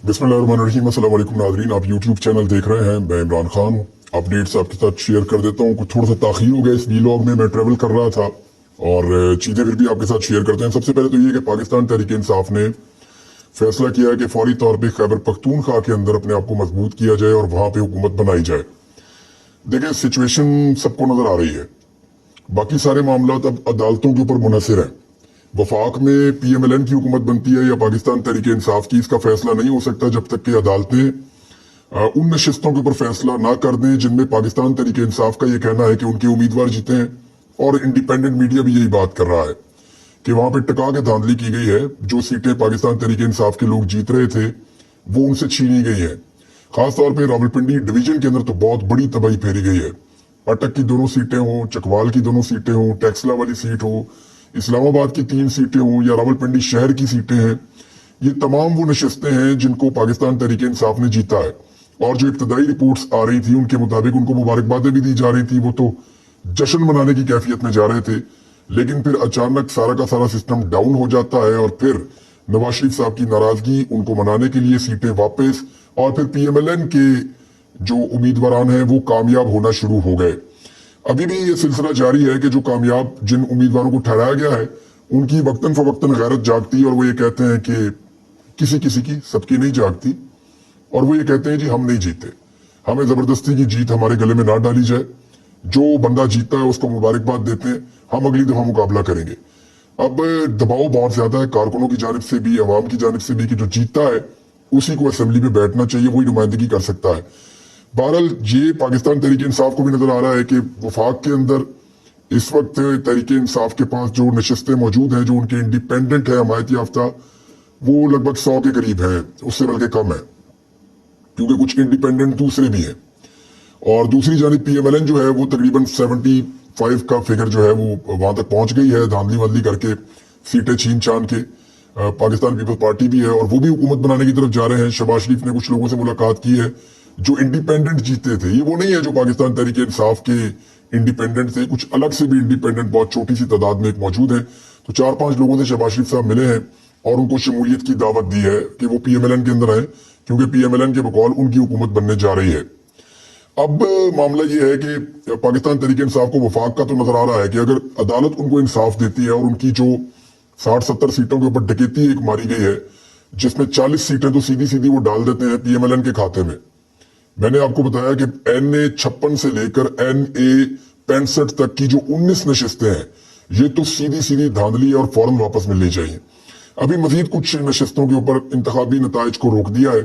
बिस्मिल्लाहिर्रहमानिर्रहीम। अस्सलाम वालेकुम नाज़रीन, आप यूट्यूब चैनल देख रहे हैं। मैं इमरान खान अपडेट्स आपके साथ शेयर कर देता हूँ। कुछ थोड़ा सा ताख़ीर हो गया इस वीलॉग में, मैं ट्रैवल कर रहा था और चीज़ें फिर भी आपके साथ शेयर करते हैं। सबसे पहले तो ये कि पाकिस्तान तहरीक इंसाफ ने फैसला किया है कि फौरी तौर पर खैबर पख्तूनख्वा के अंदर अपने आप को मजबूत किया जाए और वहाँ पर हुकूमत बनाई जाए। देखिए, सिचुएशन सबको नजर आ रही है, बाकी सारे मामला अब अदालतों के ऊपर मुनहसर है। वफाक में PMLN की हुकूमत बनती है या पाकिस्तान तहरीक इंसाफ की, इसका फैसला नहीं हो सकता जब तक कि अदालतें उन नशिस्तों के ऊपर फैसला ना कर दें जिनमें पाकिस्तान तहरीक इंसाफ का ये कहना है कि उनके उम्मीदवार जीते हैं। और इंडिपेंडेंट मीडिया भी यही बात कर रहा है कि वहां पर टका के धांधली की गई है। जो सीटें पाकिस्तान तहरीक इंसाफ के लोग जीत रहे थे वो उनसे छीनी गई है। खासतौर पर रावलपिंडी डिवीजन के अंदर तो बहुत बड़ी तबाही फेरी गई है। अटक की दोनों सीटें हों, चकवाल की दोनों सीटें हों, टैक्सला वाली सीट हो, इस्लामाबाद की 3 सीटें हों या रावलपिंडी शहर की सीटें हैं, ये तमाम वो नशिस्तें हैं जिनको पाकिस्तान तहरीक इंसाफ ने जीता है। और जो इब्तदाई रिपोर्ट्स आ रही थी उनके मुताबिक उनको मुबारकबादें भी दी जा रही थी, वो तो जश्न मनाने की कैफियत में जा रहे थे। लेकिन फिर अचानक सारा का सारा सिस्टम डाउन हो जाता है और फिर नवाज शरीफ साहब की नाराजगी, उनको मनाने के लिए सीटें वापस, और फिर PMLN के जो उम्मीदवारान हैं वो कामयाब होना शुरू हो गए। अभी भी ये सिलसिला जारी है कि जो कामयाब जिन उम्मीदवारों को ठहराया गया है उनकी वक्तन फवक्तन गैरत जागती है और वो ये कहते हैं कि किसी किसी की, सबकी नहीं जागती, और वो ये कहते हैं जी हम नहीं जीते, हमें जबरदस्ती की जीत हमारे गले में ना डाली जाए, जो बंदा जीतता है उसको मुबारकबाद देते हैं, हम अगली दफा मुकाबला करेंगे। अब दबाव बहुत ज्यादा है कारकुनों की जानिब से भी, अवाम की जानिब से भी, कि जो जीतता है उसी को असेंबली में बैठना चाहिए, वही नुमाइंदगी कर सकता है। बहरहाल ये पाकिस्तान तहरीक इंसाफ को भी नजर आ रहा है कि वफाक के अंदर इस वक्त तहरीक इंसाफ के पास जो नशिस्तें मौजूद हैं, जो उनके इंडिपेंडेंट है, हमायत याफ्ता, वो लगभग 100 के करीब है, उससे बल्कि कम है, क्योंकि कुछ इंडिपेंडेंट दूसरे भी हैं। और दूसरी जानिब PMLN जो है वो तकरीबन 75 का फिगर जो है वो वहां तक पहुंच गई है, धांधली वांधली करके सीटें छीन छान के। पाकिस्तान पीपल्स पार्टी भी है और वो भी हुकूमत बनाने की तरफ जा रहे हैं। शहबाज शरीफ ने कुछ लोगों से मुलाकात की है जो इंडिपेंडेंट जीते थे, ये वो नहीं है जो पाकिस्तान तहरीक इंसाफ के इंडिपेंडेंट थे, कुछ अलग से भी इंडिपेंडेंट बहुत छोटी सी तादाद में एक मौजूद है। तो 4-5 लोगों से शहबाज शरीफ साहब मिले हैं और उनको शमूलियत की दावत दी है कि वो PMLN के अंदर है, क्योंकि PMLN के बकौल उनकी हुकूमत बनने जा रही है। अब मामला ये है कि पाकिस्तान तहरीक इंसाफ को वफाक का तो नजर आ रहा है कि अगर अदालत उनको इंसाफ देती है और उनकी जो 60-70 सीटों के ऊपर डकैती एक मारी गई है, जिसमें 40 सीटें तो सीधी सीधी वो डाल देते हैं PMLN के खाते में। मैंने आपको बताया कि NA 56 से लेकर NA 65 तक की जो 19 नशिस्तें हैं, ये तो सीधी सीधी धांधली और फौरन वापस मिलनी चाहिए। अभी मजीद कुछ नशिस्तों के ऊपर इंतखाबी नताइज को रोक दिया है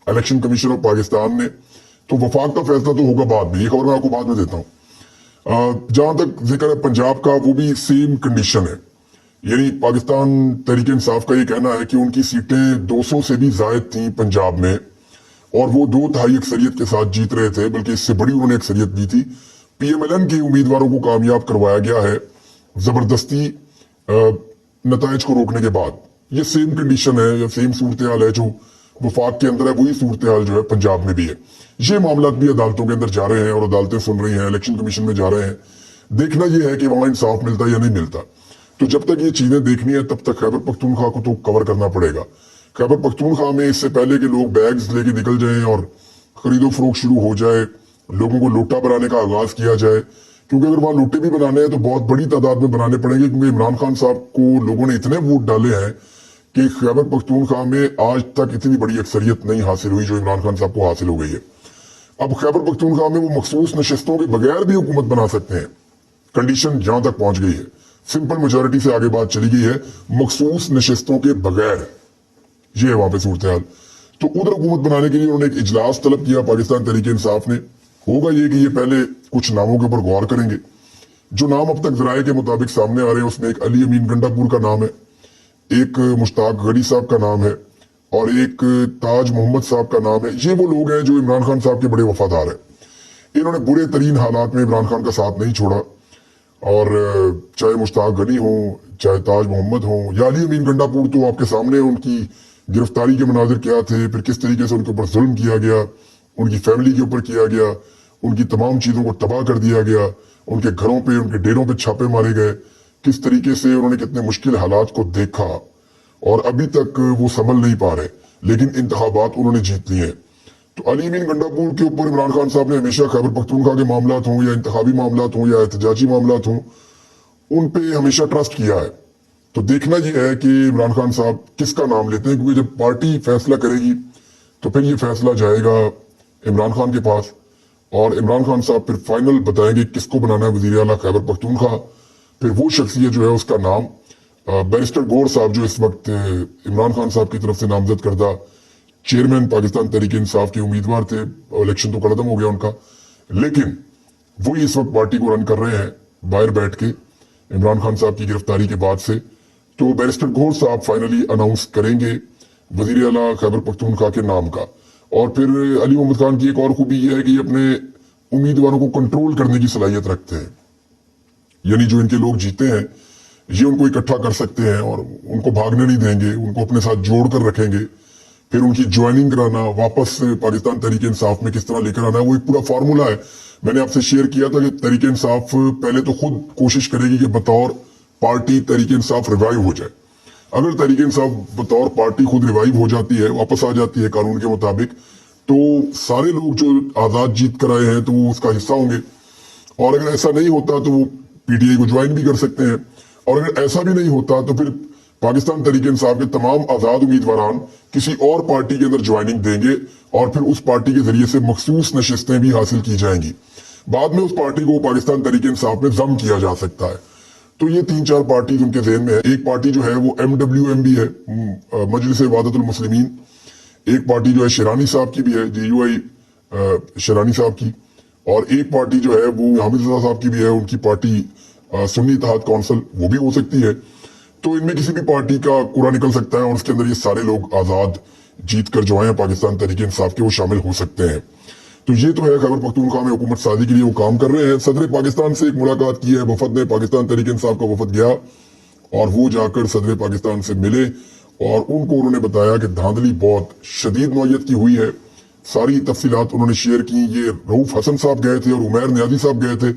इलेक्शन कमीशन ऑफ पाकिस्तान ने, तो वफाक का फैसला तो होगा बाद में, ये खबर मैं आपको बाद में देता हूँ। जहां तक जिक्र है पंजाब का, वो भी सेम कंडीशन है, यानी पाकिस्तान तहरीक इंसाफ का ये कहना है कि उनकी सीटें 200 से भी जायद थी पंजाब में और वो 2/3 अक्सरियत के साथ जीत रहे थे, बल्कि इससे बड़ी उन्होंने अक्सरियत दी थी। PMLN के उम्मीदवारों को कामयाब करवाया गया है जबरदस्ती नताइज को रोकने के बाद। ये सेम कंडीशन है या सेम सूरत हाल है जो वफाक के अंदर है, वही सूरत हाल जो है पंजाब में भी है। ये मामला भी अदालतों के अंदर जा रहे हैं और अदालतें सुन रही हैं, इलेक्शन कमीशन में जा रहे हैं। देखना यह है कि वहां इंसाफ मिलता है या नहीं मिलता। तो जब तक ये चीजें देखनी है तब तक खैबर पख्तूनख्वा को तो कवर करना पड़ेगा। खैबर पख्तूनख्वा में इससे पहले कि लोग बैग्स लेके निकल जाएं और खरीदो फरोख्त शुरू हो जाए, लोगों को लोटा बनाने का आगाज किया जाए, क्योंकि अगर वहां लोटे भी बनाने हैं तो बहुत बड़ी तादाद में बनाने पड़ेंगे, क्योंकि इमरान खान साहब को लोगों ने इतने वोट डाले हैं कि खैबर पख्तूनख्वा में आज तक इतनी बड़ी अक्सरियत नहीं हासिल हुई जो इमरान खान साहब को हासिल हो गई है। अब खैबर पख्तूनख्वा में वो मखसूस नशिस्तों के बगैर भी हुकूमत बना सकते हैं, कंडीशन जहां तक पहुंच गई है। सिंपल मेजोरिटी से आगे बात चली गई है, मखसूस नशिस्तों के बगैर, ये है वहां पे सूरत हाल। तो उधर हुकूमत बनाने के लिए उन्होंने एक इजलास तलब किया पाकिस्तान तहरीक इंसाफ ने। होगा ये कि ये पहले कुछ नामों के ऊपर गौर करेंगे। जो नाम अब तक जराये के मुताबिक सामने आ रहे हैं उसमें एक अली अमीन गंडापुर का नाम है, एक मुश्ताक गनी साहब का नाम है और एक ताज मोहम्मद साहब का नाम है। ये वो लोग हैं जो इमरान खान साहब के बड़े वफादार हैं। इन्होंने बुरे तरीन हालात में इमरान खान का साथ नहीं छोड़ा, और चाहे मुश्ताक गनी हो, चाहे ताज मोहम्मद हो या अली अमीन गंडापुर, तो आपके सामने उनकी गिरफ्तारी के मनाजिर क्या थे, फिर किस तरीके से उनके ऊपर जुल्म किया गया, उनकी फैमिली के ऊपर किया गया, उनकी तमाम चीजों को तबाह कर दिया गया, उनके घरों पे, उनके डेरों पे छापे मारे गए, किस तरीके से उन्होंने कितने मुश्किल हालात को देखा और अभी तक वो संभल नहीं पा रहे। लेकिन इंतखाबात उन्होंने जीत लिए हैं। तो अली मीन गंडापुर के ऊपर इमरान खान साहब ने हमेशा खैबर पख्तूनख्वा के मामलात हों या इंतखाबी मामलात हों या एहतजाजी मामलात हों, उन पे हमेशा ट्रस्ट किया है। तो देखना यह है कि इमरान खान साहब किसका नाम लेते हैं, क्योंकि जब पार्टी फैसला करेगी तो फिर ये फैसला जाएगा इमरान खान के पास और इमरान खान साहब फिर फाइनल बताएंगे किसको बनाना है वजीर आला खैबर पख्तूनख्वा। फिर वो शख्सियत जो है उसका नाम बैरिस्टर गौर साहब, जो इस वक्त इमरान खान साहब की तरफ से नामजद करदा चेयरमैन पाकिस्तान तहरीक इंसाफ के उम्मीदवार थे, इलेक्शन तो खत्म हो गया उनका, लेकिन वो इस वक्त पार्टी को रन कर रहे हैं बाहर बैठ के इमरान खान साहब की गिरफ्तारी के बाद से। तो बैरिस्टर गौर साहब फाइनली अनाउंस करेंगे वजीर आला खैबर पख्तूनख्वा के नाम का। और फिर अली मोहम्मद खान की एक और खूबी यह है कि ये अपने उम्मीदवारों को कंट्रोल करने की सलाहियत रखते हैं, यानी जो इनके लोग जीते हैं ये उनको इकट्ठा कर सकते हैं और उनको भागने नहीं देंगे, उनको अपने साथ जोड़ कर रखेंगे। फिर उनकी ज्वाइनिंग कराना, वापस पाकिस्तान तहरीक इंसाफ में किस तरह लेकर आना है, वो एक पूरा फार्मूला है। मैंने आपसे शेयर किया था कि तहरीक इंसाफ पहले तो खुद कोशिश करेगी कि बतौर पार्टी तहरीक इंसाफ रिवाइव हो जाए। अगर तहरीक इंसाफ बतौर पार्टी खुद रिवाइव हो जाती है, वापस आ जाती है कानून के मुताबिक, तो सारे लोग जो आजाद जीत कर आए हैं तो वो उसका हिस्सा होंगे। और अगर ऐसा नहीं होता तो वो पीटीआई को ज्वाइन भी कर सकते हैं। और अगर ऐसा भी नहीं होता तो फिर पाकिस्तान तहरीक इंसाफ के तमाम आजाद उम्मीदवारान किसी और पार्टी के अंदर ज्वाइनिंग देंगे और फिर उस पार्टी के जरिए से मखसूस नशिस्तें भी हासिल की जाएंगी। बाद में उस पार्टी को पाकिस्तान तहरीक इंसाफ में जम किया जा सकता है। तो ये 3-4 पार्टी उनके ज़हन में है। एक पार्टी जो है वो MWM भी है, मजलिस वादतुल मुस्लिमीन। एक पार्टी जो है शिरानी साहब की भी है, GUI शिरानी साहब की। और एक पार्टी जो है वो हामिद रजा साहब की भी है, उनकी पार्टी सुन्नी इत्तेहाद काउंसिल, वो भी हो सकती है। तो इनमें किसी भी पार्टी का कूड़ा निकल सकता है और उसके अंदर ये सारे लोग आजाद जीत कर जो है पाकिस्तान तहरीक इंसाफ के वो शामिल हो सकते हैं। तो ये तो है खैबर पख्तूनख्वा में हुकूमत साजी के लिए वो काम कर रहे हैं। सदर पाकिस्तान से एक मुलाकात की है वफद ने, पाकिस्तान तहरीक इंसाफ का वफद गया और वो जाकर सदर पाकिस्तान से मिले और उनको उन्होंने बताया कि धांधली बहुत शदीद नौयत की हुई है। सारी तफसीलात उन्होंने शेयर की। ये रऊफ हसन साहब गए थे और उमैर नियाजी साहब गए थे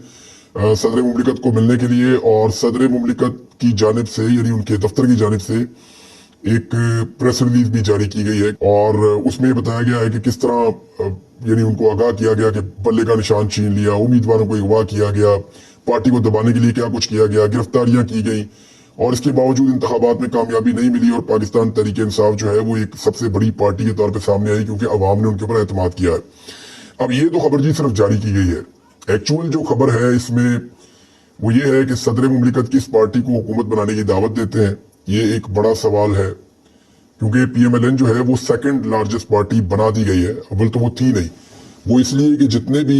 सदर मुमलिकत को मिलने के लिए, और सदर मुमलिकत की जानिब से यानी उनके दफ्तर की जानिब से एक प्रेस रिलीज भी जारी की गई है और उसमें बताया गया है कि किस तरह यानी उनको आगाह किया गया कि बल्ले का निशान छीन लिया, उम्मीदवारों को अगवा किया गया, पार्टी को दबाने के लिए क्या कुछ किया गया, गिरफ्तारियां की गई और इसके बावजूद इंतखाबात में कामयाबी नहीं मिली और पाकिस्तान तहरीक इंसाफ जो है वो एक सबसे बड़ी पार्टी के तौर पर सामने आई क्योंकि अवाम ने उनके ऊपर एतमाद किया है। अब ये तो खबर जी सिर्फ जारी की गई है, एक्चुअल जो खबर है इसमें वो ये है कि सदर मुमलिकत किस पार्टी को हुकूमत बनाने की दावत देते हैं। ये एक बड़ा सवाल है क्योंकि PMLN जो है वो सेकंड लार्जेस्ट पार्टी बना दी गई है, अव्वल तो वो थी नहीं। वो इसलिए कि जितने भी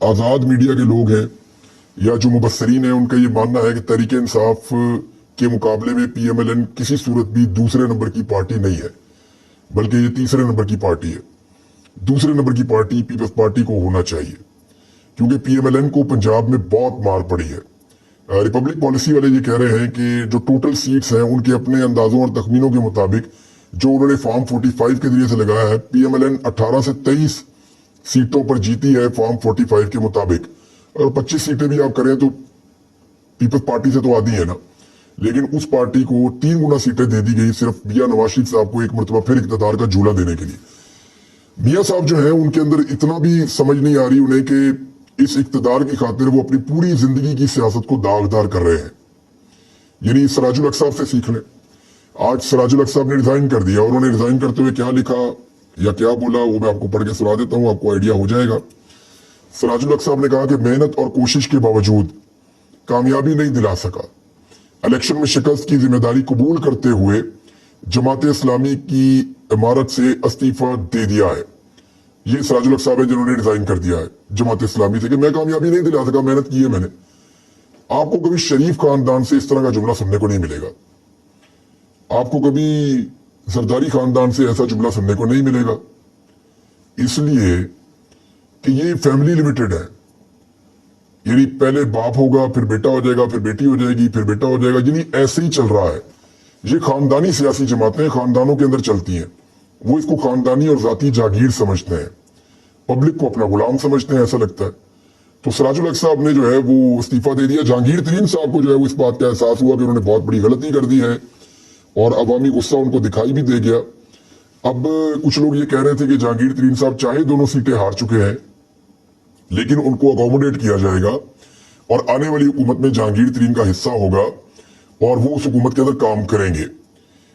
आज़ाद मीडिया के लोग हैं या जो मुबस्सरीन हैं उनका ये मानना है कि तहरीक इंसाफ के मुकाबले में PMLN किसी सूरत भी दूसरे नंबर की पार्टी नहीं है, बल्कि ये तीसरे नंबर की पार्टी है। दूसरे नंबर की पार्टी पीपल्स पार्टी को होना चाहिए क्योंकि PMLN को पंजाब में बहुत मार पड़ी है। रिपब्लिक पॉलिसी वाले ये कह रहे हैं कि जो टोटल सीट्स हैं उनके अपने अंदाजों और तखमीनों के मुताबिक जो उन्होंने फॉर्म 45 के जरिए से लगाया है, PMLN 18 से 23 सीटों पर जीती है फॉर्म 45 के मुताबिक। और 25 सीटें भी आप करें तो पीपल्स पार्टी से तो आधी है ना, लेकिन उस पार्टी को 3 गुना सीटें दे दी गई सिर्फ मियां नवाज शरीफ साहब को एक मरतबा फिर इक़्तिदार का झूला देने के लिए। मियां साहब जो है उनके अंदर इतना भी समझ नहीं आ रही उन्हें कि इस इक़्तिदार की खातिर वो अपनी पूरी जिंदगी की सियासत को दागदार कर रहे हैं। यानी सिराजुल हक साहब से सीख लें। आज सिराजुल हक साहब ने रिजाइन कर दिया और उन्होंने रिजाइन करते हुए क्या लिखा या क्या बोला वो मैं आपको पढ़ के सुना देता हूं, आपको आइडिया हो जाएगा। सिराजुल हक साहब ने कहा कि मेहनत और कोशिश के बावजूद कामयाबी नहीं दिला सका, इलेक्शन में शिकस्त की जिम्मेदारी कबूल करते हुए जमात इस्लामी की इमारत से इस्तीफा दे दिया है। ये सिराजुल हक साहब है जिन्होंने रिजाइन कर दिया है जमात इस्लामी से कि मैं कामयाबी नहीं दिला सका, मेहनत की है मैंने। आपको कभी शरीफ खानदान से इस तरह का जुमला सुनने को नहीं मिलेगा, आपको कभी जरदारी खानदान से ऐसा जुमला सुनने को नहीं मिलेगा, इसलिए कि ये फैमिली लिमिटेड है। यानी पहले बाप होगा, फिर बेटा हो जाएगा, फिर बेटी हो जाएगी, फिर बेटा हो जाएगा, यानी ऐसे ही चल रहा है। ये खानदानी सियासी जमातें खानदानों के अंदर चलती हैं, वो इसको खानदानी और जाती जागीर समझते हैं, पब्लिक को अपना गुलाम समझते हैं, ऐसा लगता है। तो सिराजुल हक साहब ने जो है वो इस्तीफा दे दिया। जहांगीर तरीन साहब को जो है वो इस बात का एहसास हुआ कि उन्होंने बहुत बड़ी गलती कर दी है और अवामी गुस्सा उनको दिखाई भी दे गया। अब कुछ लोग ये कह रहे थे कि जहांगीर तरीन साहब चाहे दोनों सीटें हार चुके हैं, लेकिन उनको अकोमोडेट किया जाएगा और आने वाली हुकूमत में जहांगीर तरीन का हिस्सा होगा और वो उस हुकूमत के अंदर काम करेंगे।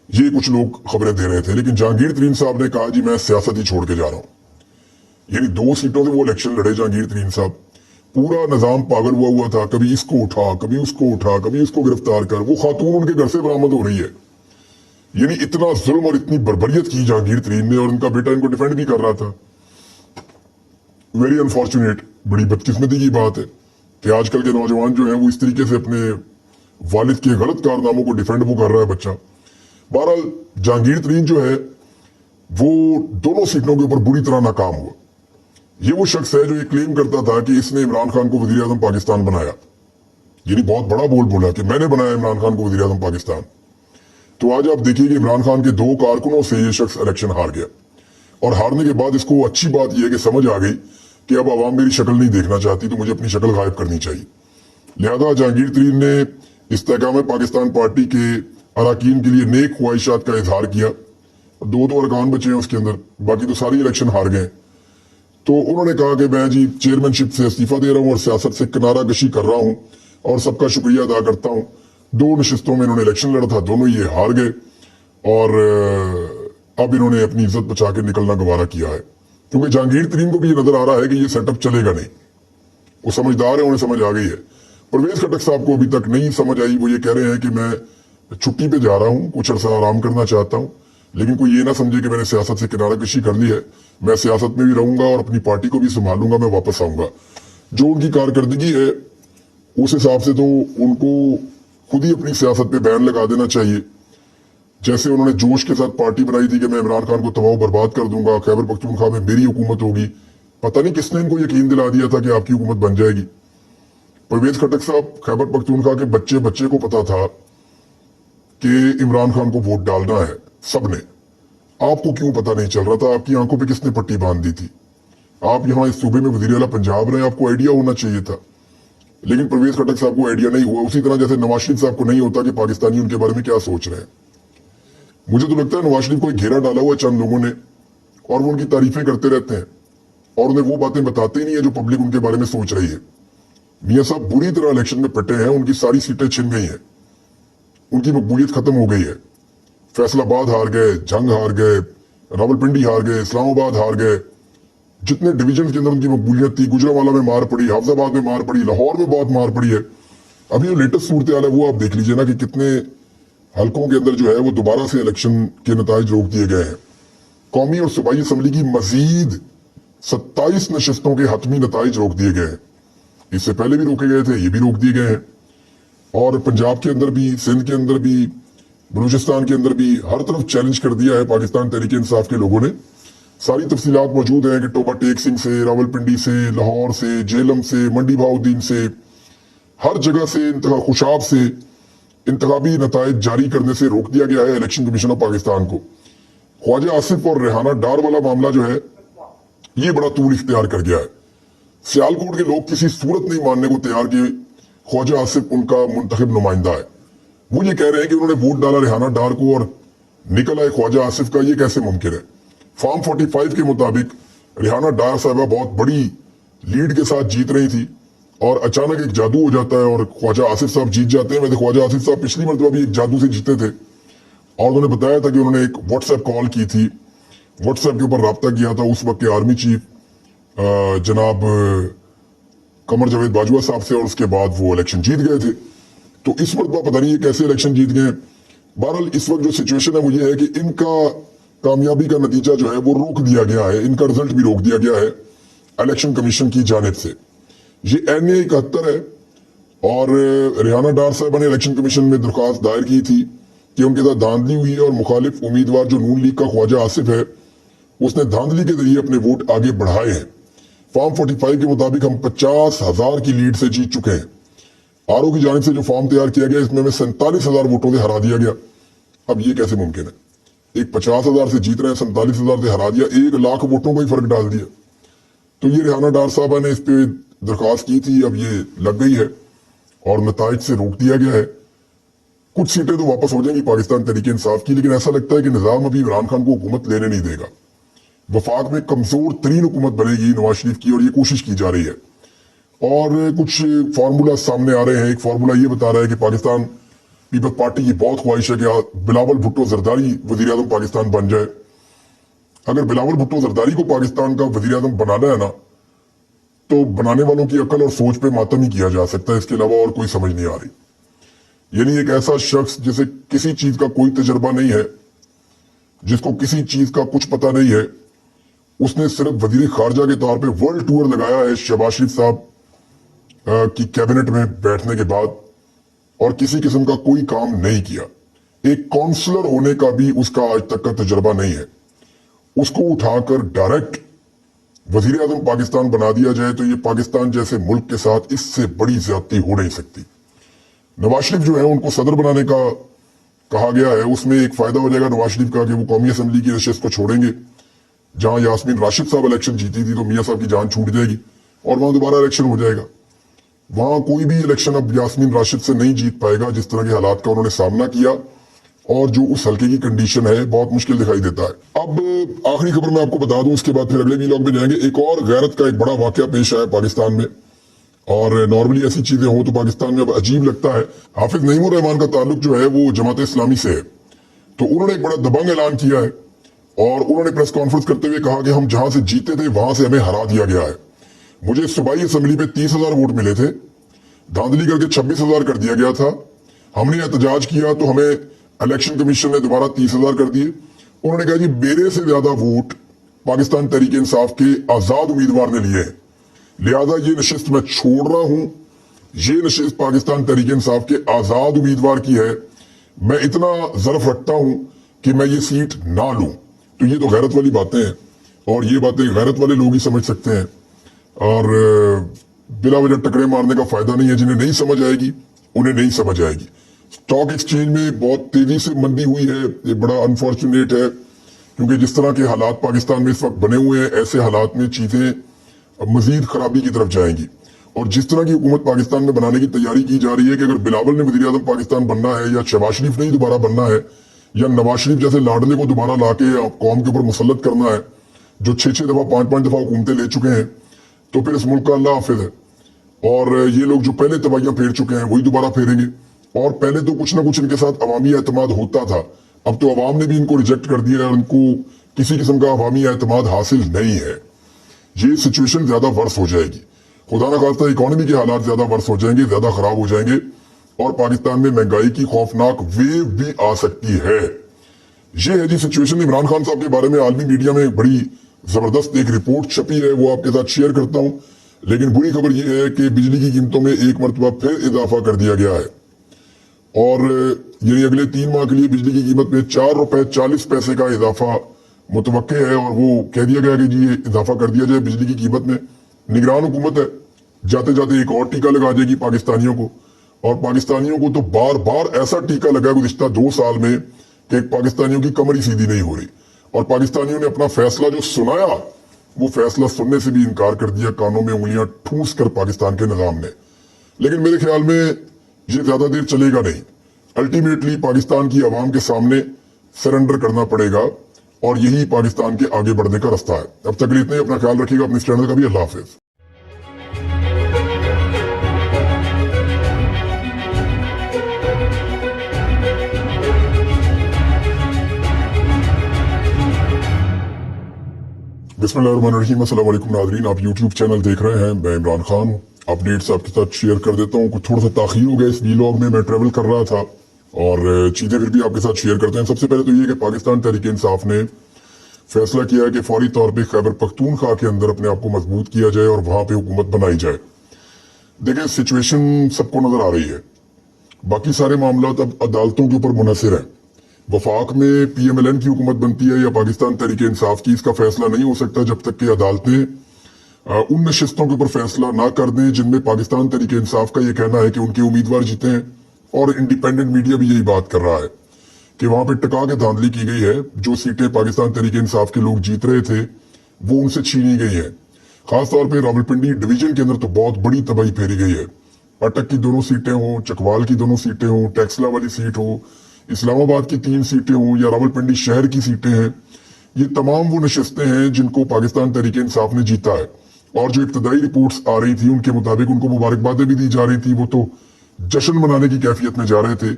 ये कुछ लोग खबरें दे रहे थे, लेकिन जहांगीर तरीन साहब ने कहा जी मैं सियासत ही छोड़ के जा रहा हूं। यानी 2 सीटों से वो इलेक्शन लड़े जहांगीर तरीन साहब। पूरा निजाम पागल हुआ था, कभी इसको उठा, कभी उसको उठा, कभी उसको गिरफ्तार कर। वो खातून उनके घर से बरामद हो रही है। यानी इतना जुल्म और इतनी बर्बरियत की जहांगीर तरीन ने, और उनका बेटा इनको डिफेंड भी कर रहा था। वेरी अनफॉर्चुनेट, बड़ी बदकिस्मती की बात है कि आजकल के नौजवान जो हैं वो इस तरीके से अपने वालिद के गलत कारनामों को डिफेंड वो कर रहा है बच्चा। बहरहाल जहांगीर तरीन जो है वो दोनों सीटों के ऊपर बुरी तरह नाकाम हुआ। ये वो शख्स है जो ये क्लेम करता था कि इसने इमरान खान को वजीर आजम पाकिस्तान बनाया। यानी बहुत बड़ा बोल बोला कि मैंने बनाया इमरान खान को वजीर आजम पाकिस्तान। तो आज आप देखिए कि इमरान खान के 2 कारकुनों से ये शख्स इलेक्शन हार गया, और हारने के बाद इसको अच्छी बात यह है कि समझ आ गई कि अब आवाम मेरी शक्ल नहीं देखना चाहती, तो मुझे अपनी शक्ल गायब करनी चाहिए। लिहाजा जहांगीर तरीन ने इस्तेकाम पाकिस्तान पार्टी के अरकान के लिए नेक ख्वाहिशात का इजहार किया। 2 तो अरकान बचे हैं उसके अंदर, बाकी तो सारी इलेक्शन हार गए। तो उन्होंने कहा कि मैं जी चेयरमैनशिप से इस्तीफा दे रहा हूं और सियासत से किनारा कशी कर रहा हूं और सबका शुक्रिया अदा करता हूं। 2 नशिस्तों में इन्होंने इलेक्शन लड़ा था, दोनों ये हार गए, और अब इन्होंने अपनी इज्जत बचा के निकलना गवारा किया है। क्योंकि जहांगीर तरीन को भी ये नजर आ रहा है कि ये सेटअप चलेगा नहीं। वो समझदार है, उन्हें समझ आ गई है। परवेज खटक साहब को अभी तक नहीं समझ आई। वो ये कह रहे हैं कि मैं छुट्टी पे जा रहा हूं, कुछ अर्सा आराम करना चाहता हूं, लेकिन कोई ये ना समझे कि मैंने सियासत से किनारा कशी कर ली है। मैं सियासत में भी रहूंगा और अपनी पार्टी को भी संभालूंगा, मैं वापस आऊंगा। जो उनकी कारकर्दगी है उस हिसाब से तो उनको खुद ही अपनी सियासत पे बैन लगा देना चाहिए। जैसे उन्होंने जोश के साथ पार्टी बनाई थी कि मैं इमरान खान को तबाह बर्बाद कर दूंगा, खैबर पख्तूनख्वा में मेरी हुकूमत होगी। पता नहीं किसने इनको यकीन दिला दिया था कि आपकी हुकूमत बन जाएगी। परवेज खटक साहब, खैबर पख्तूनख्वा के बच्चे बच्चे को पता था कि इमरान खान को वोट डालना है सबने। आपको क्यों पता नहीं चल रहा था? आपकी आंखों पे किसने पट्टी बांध दी थी? आप यहां इस सूबे में वजीर आला पंजाब रहे, आपको आइडिया होना चाहिए था। लेकिन परवेज खटक साहब को आइडिया नहीं हुआ, उसी तरह जैसे नवाज शरीफ साहब को नहीं होता कि पाकिस्तानी उनके बारे में क्या सोच रहे हैं। मुझे तो लगता है नवाज शरीफ को घेरा डाला हुआ चंद लोगों ने, और वो उनकी तारीफें करते रहते हैं और उन्हें वो बातें बताते ही नहीं है जो पब्लिक उनके बारे में सोच रही है। मियां साहब बुरी तरह इलेक्शन में पिटे हैं, उनकी सारी सीटें छिन गई हैं, उनकी मकबूलियत खत्म हो गई है। फैसलाबाद हार गए, जंग हार गए, रावलपिंडी हार गए, इस्लामाबाद हार गए। जितने डिवीजन के अंदर उनकी मकबूलियत थी, गुजरांवाला में मार पड़ी, हाफजाबाद में मार पड़ी, लाहौर में बहुत मार पड़ी है। अभी जो लेटेस्ट सूरत हाल है वो आप देख लीजिए ना कि कितने हलकों के अंदर जो है वो दोबारा से इलेक्शन के नताइज रोक दिए गए हैं। कौमी और सूबाई असम्बली की मजीद 27 नशिस्तों के हतमी नताइज रोक दिए गए हैं। इससे पहले भी रोके गए थे, ये भी रोक दिए गए हैं। और पंजाब के अंदर भी, सिंध के अंदर भी, बलूचिस्तान के अंदर भी हर तरफ चैलेंज कर दिया है पाकिस्तान तहरीक इंसाफ के लोगों ने। सारी तफसीलात मौजूद हैं कि टोबा टेक सिंह से, रावलपिंडी से, लाहौर से, जेलम से, मंडी बहाउद्दीन से, हर जगह से, खुशाब से इंतखाबी नताइज जारी करने से रोक दिया गया है इलेक्शन कमीशन ऑफ पाकिस्तान को। ख्वाजा आसिफ और रेहाना डार वाला मामला जो है ये बड़ा तूल इख्तियार कर गया है। सियालकोट के लोग किसी सूरत नहीं मानने को तैयार कि ख्वाजा आसिफ उनका मुंतखब नुमाइंदा है। वो ये कह रहे हैं कि उन्होंने वोट डाला रेहाना डार को और निकल आए ख्वाजा आसिफ का। ये कैसे मुमकिन है? फॉर्म 45 के मुताबिक रेहाना डार साहबा बहुत बड़ी लीड के साथ जीत रही थी और अचानक एक जादू हो जाता है और ख्वाजा आसिफ साहब जीत जाते हैं। वैसे ख्वाजा आसिफ साहब पिछली मरतबा भी एक जादू से जीते थे और उन्होंने बताया था कि उन्होंने एक व्हाट्सएप कॉल की थी, व्हाट्सएप के ऊपर रब्ता किया था उस वक्त के आर्मी चीफ जनाब कमर जावेद बाजवा साहब से, और उसके बाद वो इलेक्शन जीत गए थे। तो इस मरतबा पता नहीं ये कैसे इलेक्शन जीत गए। बहरहाल इस वक्त जो सिचुएशन है वो ये है कि इनका कामयाबी का नतीजा जो है वो रोक दिया गया है, इनका रिजल्ट भी रोक दिया गया है इलेक्शन कमीशन की जानिब से। ये NA 71 है और रेहाना डार साहब ने इलेक्शन कमीशन में दरख्वास्त दायर की थी कि उनके साथ धांधली हुई है और मुखालिफ उम्मीदवार जो नून लीग का ख्वाजा आसिफ है उसने धांधली के जरिए अपने वोट आगे बढ़ाए हैं। फॉर्म 45 के मुताबिक हम 50,000 की लीड से जीत चुके हैं। RO की जानिब से जो फॉर्म तैयार किया गया इसमें हमें 47,000 वोटों से हरा दिया गया। अब ये कैसे मुमकिन है? एक 50,000 से जीत रहे हैं, 47,000 से हरा दिया, 1 लाख वोटों को ही फर्क डाल दिया। तो ये रेहाना डार साहबा ने इस पे दरख्वास्त की थी, अब ये लग गई है और नताइज से रोक दिया गया है। कुछ सीटें तो वापस हो जाएंगी पाकिस्तान तहरीक इंसाफ की, लेकिन ऐसा लगता है कि निजाम अभी इमरान खान को हुकूमत लेने नहीं देगा। वफाक में कमजोर तरीन हुकूमत बनेगी नवाज शरीफ की, और ये कोशिश की जा रही है। और कुछ फार्मूला सामने आ रहे हैं। एक फार्मूला ये बता रहा है कि पाकिस्तान पीपल्स पार्टी की बहुत ख्वाहिश है कि बिलावल भुट्टो जरदारी वजीर आजम पाकिस्तान बन जाए। अगर बिलावल भुट्टो जरदारी को पाकिस्तान का वजीर आजम बनाना है ना, तो बनाने वालों की अकल और सोच पे मातम ही किया जा सकता है, इसके अलावा और कोई समझ नहीं आ रही। यानी एक ऐसा शख्स जिसे किसी चीज का कोई तजर्बा नहीं है, जिसको किसी चीज का कुछ पता नहीं है, उसने सिर्फ वजीर खारजा के तौर पे वर्ल्ड टूर लगाया है शहबाज शरीफ साहब की कैबिनेट में बैठने के बाद, और किसी किस्म का कोई काम नहीं किया। एक काउंसलर होने का भी उसका आज तक का तजर्बा नहीं है। उसको उठाकर डायरेक्ट वजीर आजम पाकिस्तान बना दिया जाए तो ये पाकिस्तान जैसे मुल्क के साथ इससे बड़ी ज्यादती हो नहीं सकती। नवाज शरीफ जो है उनको सदर बनाने का कहा गया है, उसमें एक फायदा हो जाएगा नवाज शरीफ का कि वो कौमी असम्बली की नशिस्त को छोड़ेंगे। जहां यास्मीन राशिद साहब इलेक्शन जीती थी तो मियां साहब की जान छूट जाएगी और वहां दोबारा इलेक्शन हो जाएगा। वहां कोई भी इलेक्शन अब यास्मीन राशिद से नहीं जीत पाएगा। जिस तरह के हालात का उन्होंने सामना किया और जो उस हल्के की कंडीशन है, बहुत मुश्किल दिखाई देता है। अब आखिरी खबर मैं आपको बता दूं, उसके बाद फिर अगले वीलॉग में जाएंगे। एक और गैरत का एक बड़ा वाकया पेश आया पाकिस्तान में, और नॉर्मली ऐसी चीजें हो तो पाकिस्तान में अब अजीब लगता है। हाफिज नईमुर रहमान का ताल्लुक जो है वो जमात इस्लामी से है, तो उन्होंने एक बड़ा दबंग ऐलान किया है और उन्होंने प्रेस कॉन्फ्रेंस करते हुए कहा कि हम जहां से जीते थे वहां से हमें हरा दिया गया है। मुझे सूबाई असेंबली पे 30,000 वोट मिले थे, धांधली करके 26,000 कर दिया गया था। हमने एहतजाज किया तो हमें इलेक्शन कमीशन ने दोबारा 30,000 कर दिए। उन्होंने कहा जी मेरे से ज्यादा वोट पाकिस्तान तहरीक इंसाफ के आजाद उम्मीदवार ने लिए हैं, लिहाजा ये नशिस्त मैं छोड़ रहा हूं। ये नशिस्त पाकिस्तान तहरीक इंसाफ के आजाद उम्मीदवार की है। मैं इतना ज़र्फ रखता हूं कि मैं ये सीट ना लूं। तो ये तो गैरत वाली बातें हैं, और ये बातें गैरत वाले लोग ही समझ सकते हैं, और बिला वजह टकरे मारने का फायदा नहीं है। जिन्हें नहीं समझ आएगी उन्हें नहीं समझ आएगी। स्टॉक एक्सचेंज में बहुत तेजी से मंदी हुई है, ये बड़ा अनफॉर्चुनेट है, क्योंकि जिस तरह के हालात पाकिस्तान में इस वक्त बने हुए हैं, ऐसे हालात में चीजें मजीद खराबी की तरफ जाएंगी। और जिस तरह की हुकूमत पाकिस्तान में बनाने की तैयारी की जा रही है कि अगर बिलावल ने वजीर आजम पाकिस्तान बनना है, या शहबाज शरीफ ने ही दोबारा बनना है, या नवाज शरीफ जैसे लाडले को दोबारा लाके कौम के ऊपर मुसल्लत करना है, जो 6-6 दफा 5-5 दफा हुकूमतें ले चुके हैं, तो फिर इस मुल्क का अल्लाह हाफिज है। और ये लोग जो पहले तबाहियां फेर चुके हैं वही दोबारा फेरेंगे। और पहले तो कुछ ना कुछ इनके साथ अवामी एतमाद होता था, अब तो अवाम ने भी इनको रिजेक्ट कर दिया है, उनको किसी किस्म का अवामी एतमाद हासिल नहीं है। ये सिचुएशन ज्यादा वर्स हो जाएगी, खुदा ना खास्ता इकोनॉमी के हालात ज्यादा वर्स हो जाएंगे, ज्यादा खराब हो जाएंगे, और पाकिस्तान में महंगाई की खौफनाक वेव भी आ सकती है। ये है जी सिचुएशन। इमरान खान साहब के बारे में आलमी मीडिया में बड़ी जबरदस्त एक रिपोर्ट छपी है, वो आपके साथ शेयर करता हूं। लेकिन बुरी खबर यह है कि बिजली की कीमतों में एक मरतबा फिर इजाफा कर दिया गया है, और यानी अगले 3 माह के लिए बिजली की कीमत में 4 रुपए 40 पैसे का इजाफा मुतवक्के है। और वो कह दिया गया कि जी ये इजाफा कर दिया जाए बिजली की कीमत में। निगरान हुकूमत है, जाते जाते एक और टीका लगा देगी पाकिस्तानियों को, और पाकिस्तानियों को तो बार बार ऐसा टीका लगा गुज़िश्ता 2 साल में कि पाकिस्तानियों की कमर ही सीधी नहीं हो रही। और पाकिस्तानियों ने अपना फैसला जो सुनाया, वो फैसला सुनने से भी इनकार कर दिया, कानों में उंगलियां ठूस कर पाकिस्तान के निजाम ने। लेकिन मेरे ख्याल में ये ज्यादा देर चलेगा नहीं। अल्टीमेटली पाकिस्तान की आवाम के सामने सरेंडर करना पड़ेगा, और यही पाकिस्तान के आगे बढ़ने का रास्ता है। अब तक के लिए इतना ही। अपना ख्याल रखिएगा, अपने चैनल का भी। अल्लाह हाफिज। बिस्मिल्लाहिर्रहमानिर्रहीम। अस्सलाम वालेकुम नाज़रीन, आप यूट्यूब चैनल देख रहे हैं, मैं इमरान खान। अपडेट्स आपके साथ शेयर कर देता हूँ। कुछ थोड़ा सा ताख़ीर हो गया इस वीलॉग में, मैं ट्रेवल कर रहा था और चीजें फिर भी आपके साथ शेयर करते हैं। सबसे पहले तो ये कि पाकिस्तान तहरीक इंसाफ ने फैसला किया है कि फौरी तौर पर खैबर पख्तूनख्वा के अंदर अपने आप को मजबूत किया जाए और वहां पर हुकूमत बनाई जाए। देखिए सिचुएशन सबको नजर आ रही है, बाकी सारे मामला अब अदालतों के ऊपर मुनहसर है। वफाक में PMLN की हुकूमत बनती है या पाकिस्तान तहरीक इंसाफ की, इसका फैसला नहीं हो सकता जब तक कि अदालतें उन नशिस्तों के ऊपर फैसला ना कर दें जिनमें पाकिस्तान तहरीक इंसाफ का ये कहना है कि उनके उम्मीदवार जीते हैं। और इंडिपेंडेंट मीडिया भी यही बात कर रहा है कि वहां पर टिका के धांधली की गई है। जो सीटें पाकिस्तान तहरीक इंसाफ के लोग जीत रहे थे वो उनसे छीनी गई है। खासतौर पर रावलपिंडी डिवीजन के अंदर तो बहुत बड़ी तबाही फेरी गई है। अटक की दोनों सीटें हों, चकवाल की दोनों सीटें हों, टैक्सला वाली सीट हो, इस्लामाबाद की 3 सीटें हों या रावलपिंडी शहर की सीटें हैं, ये तमाम वो नशिस्तें हैं जिनको पाकिस्तान तहरीक इंसाफ ने जीता है। और जो इब्तदाई रिपोर्ट्स आ रही थी उनके मुताबिक उनको मुबारकबादें भी दी जा रही थी, वो तो जश्न मनाने की कैफियत में जा रहे थे।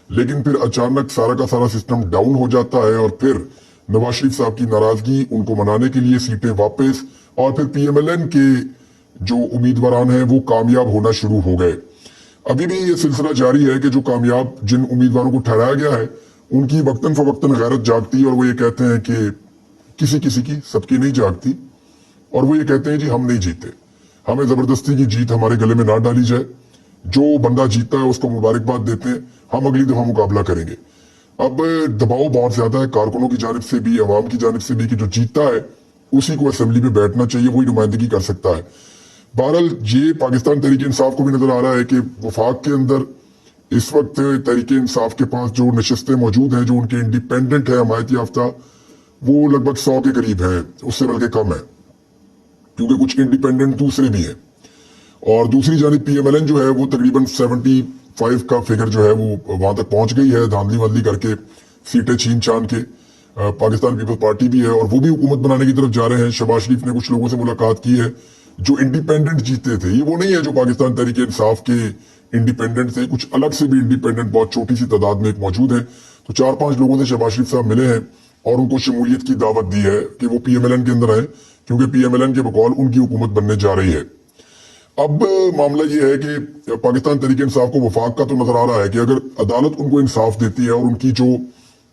लेकिन फिर अचानक सारा का सारा सिस्टम डाउन हो जाता है और फिर नवाज शरीफ साहब की नाराजगी, उनको मनाने के लिए सीटें वापस, और फिर पीएमएलएन के जो उम्मीदवार हैं वो कामयाब होना शुरू हो गए। अभी भी ये सिलसिला जारी है कि जो कामयाब जिन उम्मीदवारों को ठहराया गया है उनकी वक्तन फवक्तन गैरत जागती है और वो ये कहते हैं कि किसी किसी की, सबकी नहीं जागती, और वो ये कहते हैं जी हम नहीं जीते, हमें जबरदस्ती की जीत हमारे गले में ना डाली जाए, जो बंदा जीता है उसको मुबारकबाद देते हैं, हम अगली दफा मुकाबला करेंगे। अब दबाव बहुत ज्यादा है कारकुनों की जानिब से भी, अवाम की जानिब से भी, कि जो जीता है उसी को असेंबली में बैठना चाहिए, वही नुमाइंदगी कर सकता है। बहरहाल ये पाकिस्तान तहरीक इंसाफ को भी नजर आ रहा है कि वफाक के अंदर इस वक्त तहरीक इंसाफ के पास जो नशिस्तें मौजूद हैं, जो उनके इंडिपेंडेंट है, हमायत याफ्ता, वो लगभग 100 के करीब है, उससे बल्कि कम है, क्योंकि कुछ इंडिपेंडेंट दूसरे भी हैं। और दूसरी जानिब पीएमएलएन जो है वो तकरीबन 75 का फिगर जो है वो वहां तक पहुंच गई है, धांधली वांधली करके सीटें छीन छान के। पाकिस्तान पीपल्स पार्टी भी है और वो भी हुकूमत बनाने की तरफ जा रहे हैं। शहबाज शरीफ ने कुछ लोगों से मुलाकात की है जो इंडिपेंडेंट जीते थे, ये वो नहीं है जो पाकिस्तान तहरीक इंसाफ के इंडिपेंडेंट थे, कुछ अलग से भी इंडिपेंडेंट बहुत छोटी सी तादाद में एक मौजूद है। तो 4-5 लोगों से शहबाज शरीफ साहब मिले हैं और उनको शमूलियत की दावत दी है कि वो पीएमएलएन के अंदर आए, क्योंकि पीएमएलएन के बकौल उनकी हुकूमत बनने जा रही है। अब मामला ये है कि पाकिस्तान तहरीक इंसाफ को वफाक का तो नजर आ रहा है कि अगर अदालत उनको इंसाफ देती है और उनकी जो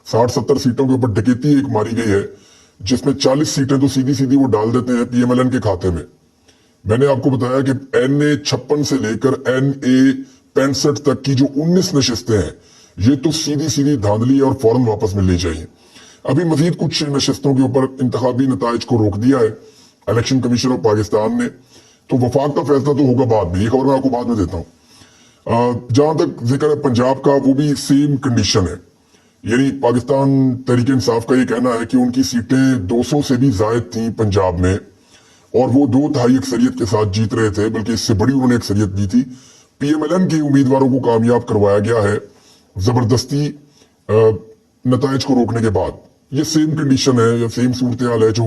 60-70 सीटों के ऊपर डकैती एक मारी गई है, जिसमें 40 सीटें तो सीधी सीधी वो डाल देते हैं पीएमएलएन के खाते में। मैंने आपको बताया कि NA 56 से लेकर NA 65 तक की जो 19 नशिस्तें हैं, ये तो सीधी सीधी धांधली और फौरन वापस मिलनी चाहिए। अभी मजीद कुछ नशिस्तों के ऊपर इंतखाबी नताइज को रोक दिया है इलेक्शन कमीशन ऑफ पाकिस्तान ने, तो वफाक का फैसला तो होगा बाद में, ये खबर मैं आपको बाद में देता हूँ। जहां तक जिक्र है पंजाब का, वो भी सेम कंडीशन है, यानी पाकिस्तान तहरीक इंसाफ का ये कहना है कि उनकी सीटें 200 से भी ज्यादा थी पंजाब में और वो 2/3 अक्सरियत के साथ जीत रहे थे, बल्कि इससे बड़ी उन्होंने अक्सरियत दी थी। पीएमएलएन के उम्मीदवारों को कामयाब करवाया गया है जबरदस्ती नताइज को रोकने के बाद। ये सेम कंडीशन है या सेम सूरत हाल है जो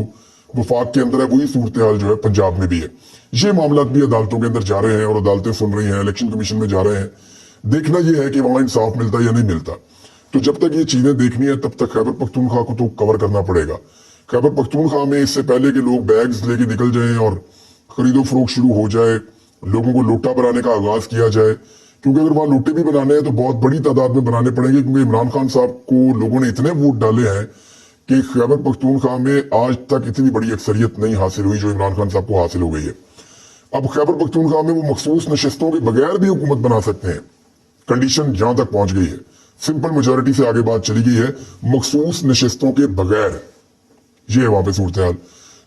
वफाक के अंदर है, वही सूरत हाल जो है पंजाब में भी है। ये मामला भी अदालतों के अंदर जा रहे हैं और अदालतें सुन रही हैं, इलेक्शन कमीशन में जा रहे हैं। देखना यह है कि वहां इंसाफ मिलता है या नहीं मिलता। तो जब तक ये चीजें देखनी है तब तक खैबर पख्तूनख्वा को तो कवर करना पड़ेगा। खैबर पख्तूनख्वा में इससे पहले कि लोग बैग्स लेके निकल जाएं और खरीदो फरोख्त शुरू हो जाए, लोगों को लोटा बनाने का आगाज किया जाए, क्योंकि अगर वहां लोटे भी बनाने हैं तो बहुत बड़ी तादाद में बनाने पड़ेंगे, क्योंकि इमरान खान साहब को लोगों ने इतने वोट डाले हैं कि खैबर पख्तूनख्वा में आज तक इतनी बड़ी अक्सरियत नहीं हासिल हुई जो इमरान खान साहब को हासिल हो गई है। अब खैबर पख्तूनख्वा में वो मखसूस नशिस्तों के बगैर भी हुकूमत बना सकते हैं, कंडीशन जहां तक पहुंच गई है। सिंपल मेजोरिटी से आगे बात चली गई है, मखसूस नशिस्तों के बगैर, ये है वहां पे सूरत हाल।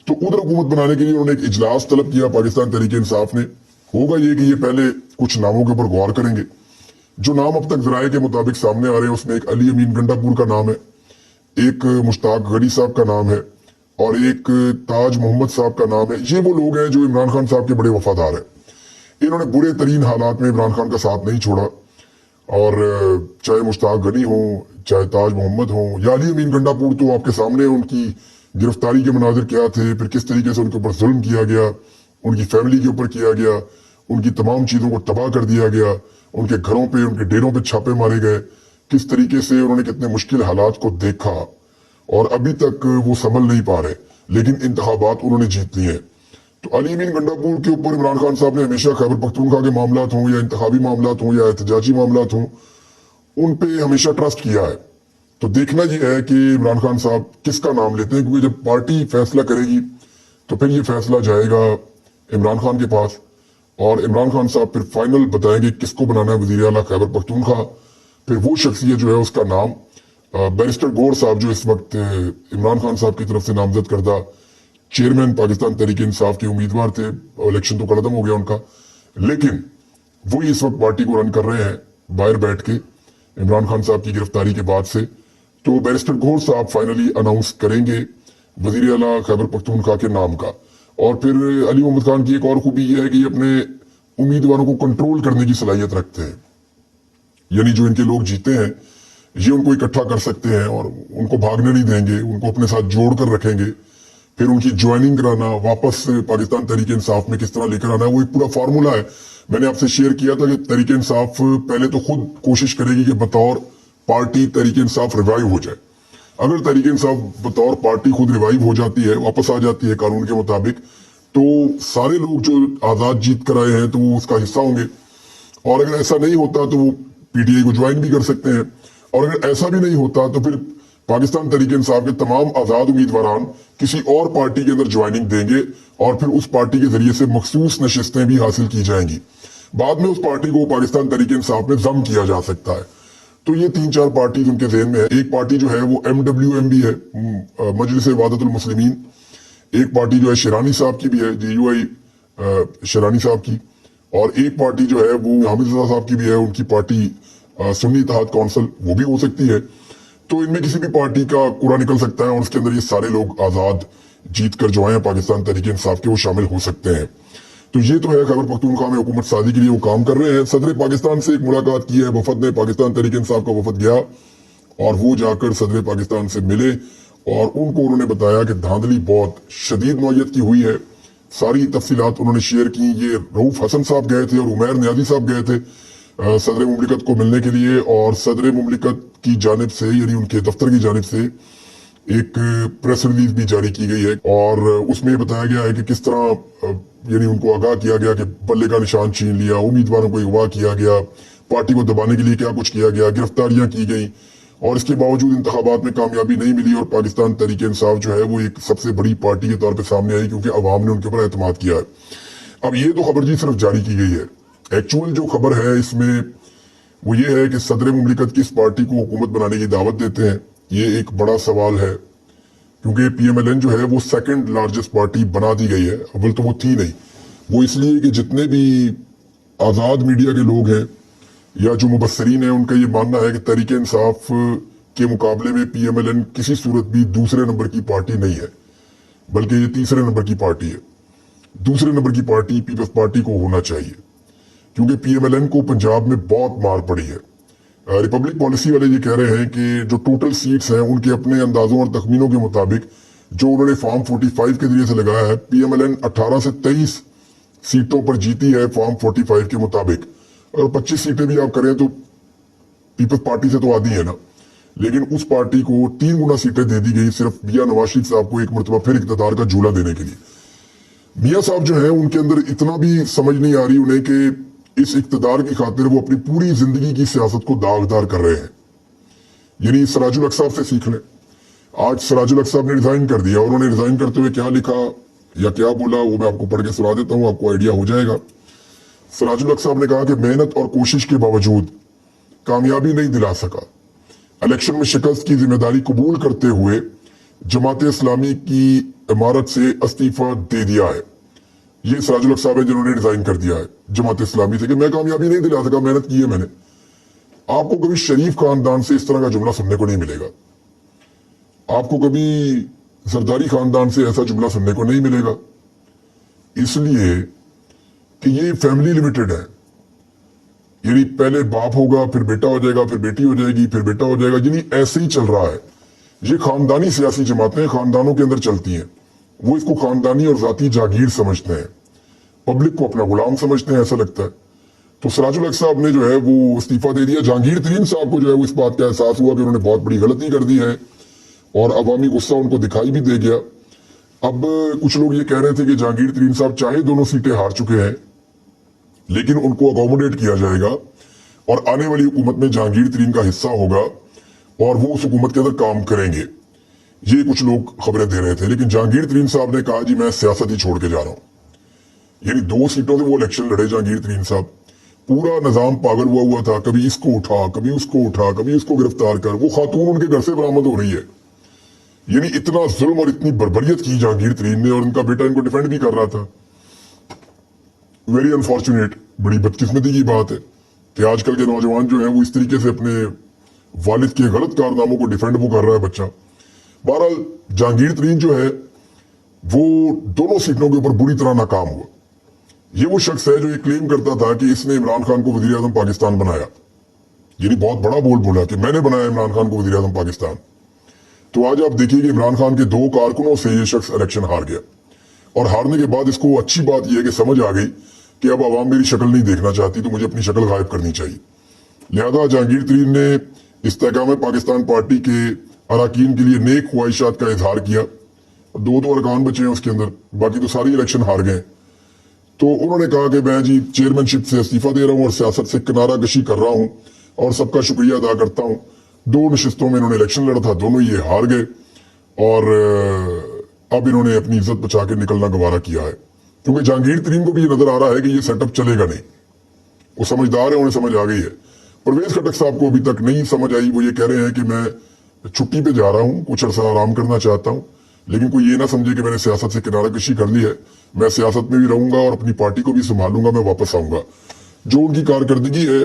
तो उधर हुकूमत बनाने के लिए उन्होंने एक इजलास तलब किया पाकिस्तान तहरीक इंसाफ ने। होगा ये कि ये पहले कुछ नामों के ऊपर गौर करेंगे। जो नाम अब तक जराये के मुताबिक सामने आ रहे हैं उसमें एक अली अमीन गंडापुर का नाम है, एक मुश्ताक गनी साहब का नाम है और एक ताज मोहम्मद साहब का नाम है। ये वो लोग हैं जो इमरान खान साहब के बड़े वफादार हैं। इन्होंने बुरे तरीन हालात में इमरान खान का साथ नहीं छोड़ा, और चाहे मुश्ताक गनी हो, चाहे ताज मोहम्मद हो या अली अमीन गंडापुर, तो आपके सामने उनकी गिरफ्तारी के मनाजिर क्या थे, फिर किस तरीके से उनके ऊपर जुल्म किया गया, उनकी फैमिली के ऊपर किया गया, उनकी तमाम चीजों को तबाह कर दिया गया, उनके घरों पे, उनके डेरों पे छापे मारे गए, किस तरीके से उन्होंने कितने मुश्किल हालात को देखा और अभी तक वो संभल नहीं पा रहे, लेकिन इंतखाबात उन्होंने जीत लिए हैं। तो अली अमीन गंडापुर के ऊपर इमरान खान साहब ने हमेशा खैबर पख्तूनख्वा के मामलात हों या इंतखाबी मामलात हों या एहतजाजी मामलात हों, उन पे हमेशा ट्रस्ट किया है। तो देखना यह है कि इमरान खान साहब किसका नाम लेते हैं, क्योंकि जब पार्टी फैसला करेगी तो फिर ये फैसला जाएगा इमरान खान के पास और इमरान खान साहब फिर फाइनल बताएंगे किसको बनाना है वजीर आला खैबर पख्तूनख्वा। फिर वो शख्सियत जो है उसका नाम बैरिस्टर गौर साहब, जो इस वक्त इमरान खान साहब की तरफ से नामजद करदा चेयरमैन पाकिस्तान तहरीक इंसाफ के उम्मीदवार थे, इलेक्शन तो खत्म हो गया उनका, लेकिन वो इस वक्त पार्टी को रन कर रहे हैं बाहर बैठ के इमरान खान साहब की गिरफ्तारी के बाद से। तो बैरिस्टर गौर साहब फाइनली अनाउंस करेंगे वजीर आला खैबर पख्तूनख्वा के नाम का। और फिर अली मोहम्मद खान की एक और खूबी यह है कि अपने उम्मीदवारों को कंट्रोल करने की सलाहियत रखते हैं। यानी जो इनके लोग जीते हैं ये उनको इकट्ठा कर सकते हैं और उनको भागने नहीं देंगे, उनको अपने साथ जोड़ कर रखेंगे। फिर उनकी ज्वाइनिंग कराना, वापस पाकिस्तान तहरीक इंसाफ में किस तरह लेकर आना है, वो एक पूरा फार्मूला है। मैंने आपसे शेयर किया था कि तहरीक इंसाफ पहले तो खुद कोशिश करेगी कि बतौर पार्टी तहरीक इंसाफ रिवाइव हो जाए। अगर तहरीक इंसाफ बतौर पार्टी खुद रिवाइव हो जाती है, वापस आ जाती है कानून के मुताबिक, तो सारे लोग जो आजाद जीत कर आए हैं तो वो उसका हिस्सा होंगे। और अगर ऐसा नहीं होता तो वो पीटीआई को ज्वाइन भी कर सकते हैं। और अगर ऐसा भी नहीं होता तो फिर पाकिस्तान तहरीक इंसाफ के तमाम आजाद उम्मीदवार किसी और पार्टी के अंदर ज्वाइनिंग देंगे और फिर उस पार्टी के जरिए से मखसूस नशिस्तें भी हासिल की जाएंगी। बाद में उस पार्टी को पाकिस्तान तहरीक इंसाफ में जम किया जा सकता है। तो ये 3-4 पार्टी उनके ज़हन में है। एक पार्टी जो है वो MWM है, मजलिस वादतुल मुस्लिमीन। एक पार्टी जो है शिरानी साहब की भी है, GUI शिरानी साहब की। और एक पार्टी जो है वो हामिद रजा साहब की भी है, उनकी पार्टी सुन्नी इत्तेहाद काउंसिल, वो भी हो सकती है। तो इनमें किसी भी पार्टी का कूड़ा निकल सकता है और उसके अंदर ये सारे लोग आजाद जीत कर जो है पाकिस्तान तहरीक इंसाफ के वो शामिल हो सकते हैं। तो ये तो है खैबर पख्तूनख्वा में हुकूमत साजी के लिए वो काम कर रहे हैं। सदर पाकिस्तान से एक मुलाकात की है वफद ने, पाकिस्तान तहरीक इंसाफ का वफद गया और वो जाकर सदर पाकिस्तान से मिले और उनको उन्होंने बताया कि धांधली बहुत शदीद नौयत की हुई है। सारी तफसीलात उन्होंने शेयर की। ये रऊफ हसन साहब गए थे और उमैर नियाजी साहब गए थे सदर मुमलिकत को मिलने के लिए, और सदर मुमलिकत की जानिब से यानी उनके दफ्तर की जानिब से एक प्रेस रिलीज भी जारी की गई है और उसमें बताया गया है कि किस तरह यानी उनको आगाह किया गया कि बल्ले का निशान छीन लिया, उम्मीदवारों को अगवा किया गया, पार्टी को दबाने के लिए क्या कुछ किया गया, गिरफ्तारियां की गई और इसके बावजूद इंतखाबात में कामयाबी नहीं मिली और पाकिस्तान तहरीक इंसाफ जो है वो एक सबसे बड़ी पार्टी के तौर पर सामने आई क्योंकि अवाम ने उनके ऊपर एतमाद किया है। अब ये तो खबर जी सिर्फ जारी की गई है। एक्चुअल जो खबर है इसमें वो ये है कि सदर मुमलिकत किस पार्टी को हुकूमत बनाने की दावत देते हैं, ये एक बड़ा सवाल है क्योंकि PMLN जो है वो सेकंड लार्जेस्ट पार्टी बना दी गई है। अव्वल तो वो थी नहीं। वो इसलिए कि जितने भी आजाद मीडिया के लोग हैं या जो मुबस्सरीन हैं उनका ये मानना है कि तहरीक इंसाफ के मुकाबले में PMLN किसी सूरत भी दूसरे नंबर की पार्टी नहीं है, बल्कि ये तीसरे नंबर की पार्टी है। दूसरे नंबर की पार्टी पीपल्स पार्टी को होना चाहिए क्योंकि PMLN को पंजाब में बहुत मार पड़ी है। रिपब्लिक पॉलिसी वाले ये कह रहे हैं कि जो टोटल सीट्स हैं उनके अपने अंदाजों और तखमीनों के मुताबिक जो उन्होंने फॉर्म 45 के जरिए से लगाया है, PMLN 18 से 23 सीटों पर जीती है फॉर्म 45 के मुताबिक। और 25 सीटें भी आप करें तो पीपल्स पार्टी से तो आधी है ना, लेकिन उस पार्टी को 3 गुना सीटें दे दी गई सिर्फ मियां नवाज शरीफ साहब को एक मरतबा फिर इक़्तिदार का झूला देने के लिए। मियां साहब जो है उनके अंदर इतना भी समझ नहीं आ रही उन्हें कि इस इक़्तिदार की खातिर वो अपनी पूरी जिंदगी की सियासत को दागदार कर रहे हैं। यानी सराजुल हक साहब से सीख लें। आज सराजुल हक साहब ने रिजाइन कर दिया और उन्होंने रिजाइन करते हुए क्या लिखा या क्या बोला वो मैं आपको पढ़ के सुना देता हूं, आपको आइडिया हो जाएगा। सराजुल हक साहब ने कहा कि मेहनत और कोशिश के बावजूद कामयाबी नहीं दिला सका, इलेक्शन में शिकस्त की जिम्मेदारी कबूल करते हुए जमात इस्लामी की इमारत से इस्तीफा दे दिया है। ये सराजुल हक साहब है जिन्होंने रिजाइन कर दिया है जमात इस्लामी से कि मैं कामयाबी नहीं दिला सका, मेहनत की है मैंने। आपको कभी शरीफ खानदान से इस तरह का जुमला सुनने को नहीं मिलेगा। आपको कभी जरदारी खानदान से ऐसा जुमला सुनने को नहीं मिलेगा, इसलिए कि ये फैमिली लिमिटेड है। यानी पहले बाप होगा, फिर बेटा हो जाएगा, फिर बेटी हो जाएगी, फिर बेटा हो जाएगा, यानी ऐसे ही चल रहा है। ये खानदानी सियासी जमातें खानदानों के अंदर चलती हैं। वो इसको खानदानी और जाती जागीर समझते हैं, पब्लिक को अपना गुलाम समझते हैं, ऐसा लगता है। तो सराजुल हक साहब ने जो है वो इस्तीफा दे दिया। जहांगीर तरीन साहब को जो है वो इस बात का एहसास हुआ कि उन्होंने बहुत बड़ी गलती कर दी है और अवामी गुस्सा उनको दिखाई भी दे गया। अब कुछ लोग ये कह रहे थे कि जहांगीर तरीन साहब चाहे दोनों सीटें हार चुके हैं लेकिन उनको अकोमोडेट किया जाएगा और आने वाली हुकूमत में जहांगीर तरीन का हिस्सा होगा और वो उस हुकूमत के अंदर काम करेंगे। ये कुछ लोग खबरें दे रहे थे, लेकिन जहांगीर तरीन साहब ने कहा जी मैं सियासत ही छोड़ के जा रहा हूं। यानी 2 सीटों से वो इलेक्शन लड़े जहांगीर तरीन साहब। पूरा निजाम पागल हुआ था, कभी इसको उठा, कभी उसको उठा, कभी उसको गिरफ्तार कर। वो खातून उनके घर से बरामद हो रही है। यानी इतना जुल्म और इतनी बर्बरियत की जहांगीर तरीन ने और उनका बेटा इनको डिफेंड भी कर रहा था। वेरी अनफॉर्चुनेट, बड़ी बदकिस्मती की बात है कि आजकल के नौजवान जो है वो इस तरीके से अपने वालिद के गलत कारनामों को डिफेंड वो कर रहा है बच्चा। बहरहाल जहांगीर तरीन जो है वो दोनों सीटों के ऊपर बुरी तरह नाकाम हुआ। ये वो शख्स है जो ये क्लेम करता था कि इसने इमरान खान को वजीर आजम पाकिस्तान बनाया, यानी बहुत बड़ा बोल बोला कि मैंने बनाया इमरान खान को वजीर आजम पाकिस्तान। तो आज आप देखिए कि इमरान खान के 2 कारकुनों से ये शख्स इलेक्शन हार गया, और हारने के बाद इसको अच्छी बात यह है कि समझ आ गई कि अब आवाम मेरी शक्ल नहीं देखना चाहती, तो मुझे अपनी शक्ल गायब करनी चाहिए। लिहाजा जहांगीर तरीन ने इस्तेकाम पाकिस्तान पार्टी के अरकान के लिए नेक ख्वाहिशात का इजहार किया। 2 अरकान बचे हैं उसके अंदर, बाकी तो सारे इलेक्शन हार गए। तो उन्होंने कहा कि मैं जी चेयरमैनशिप से इस्तीफा दे रहा हूं और सियासत से किनारा कशी कर रहा हूं और सबका शुक्रिया अदा करता हूं। 2 नशिस्तों में इन्होंने इलेक्शन लड़ा था, दोनों ये हार गए, और अब इन्होंने अपनी इज्जत बचा के निकलना गवारा किया है, क्योंकि जहांगीर तरीन को भी ये नजर आ रहा है कि ये सेटअप चलेगा नहीं। वो समझदार है, उन्हें समझ आ गई है। परवेज खटक साहब को अभी तक नहीं समझ आई। वो ये कह रहे हैं कि मैं छुट्टी पे जा रहा हूं, कुछ अर्सा आराम करना चाहता हूं, लेकिन कोई ये ना समझे कि मैंने सियासत से किनारा कशी कर ली है। मैं सियासत में भी रहूंगा और अपनी पार्टी को भी संभालूंगा, मैं वापस आऊंगा। जो उनकी कारकर्दगी है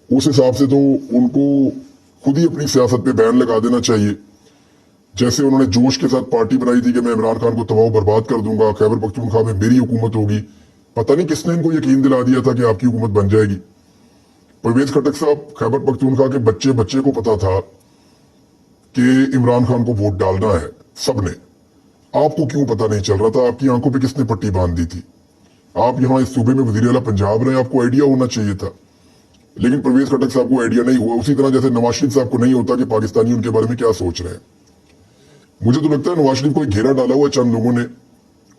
उस हिसाब से तो उनको खुद ही अपनी सियासत पे बैन लगा देना चाहिए। जैसे उन्होंने जोश के साथ पार्टी बनाई थी कि मैं इमरान खान को तबाह बर्बाद कर दूंगा, खैबर पख्तूनख्वा में मेरी हुकूमत होगी। पता नहीं किसने इनको यकीन दिला दिया था कि आपकी हुकूमत बन जाएगी। परवेज खटक साहब, खैबर पख्तूनख्वा के बच्चे बच्चे को पता था कि इमरान खान को वोट डालना है सबने। आपको क्यों पता नहीं चल रहा था? आपकी आंखों पे किसने पट्टी बांध दी थी? आप यहाँ इस सूबे में वजीर आला पंजाब रहे, आपको आइडिया होना चाहिए था। लेकिन परवेज खटक साहब को आइडिया नहीं हुआ, उसी तरह जैसे नवाज शरीफ साहब को नहीं होता कि पाकिस्तानी उनके बारे में क्या सोच रहे हैं। मुझे तो लगता है नवाज शरीफ को एक घेरा डाला हुआ चंद लोगों ने,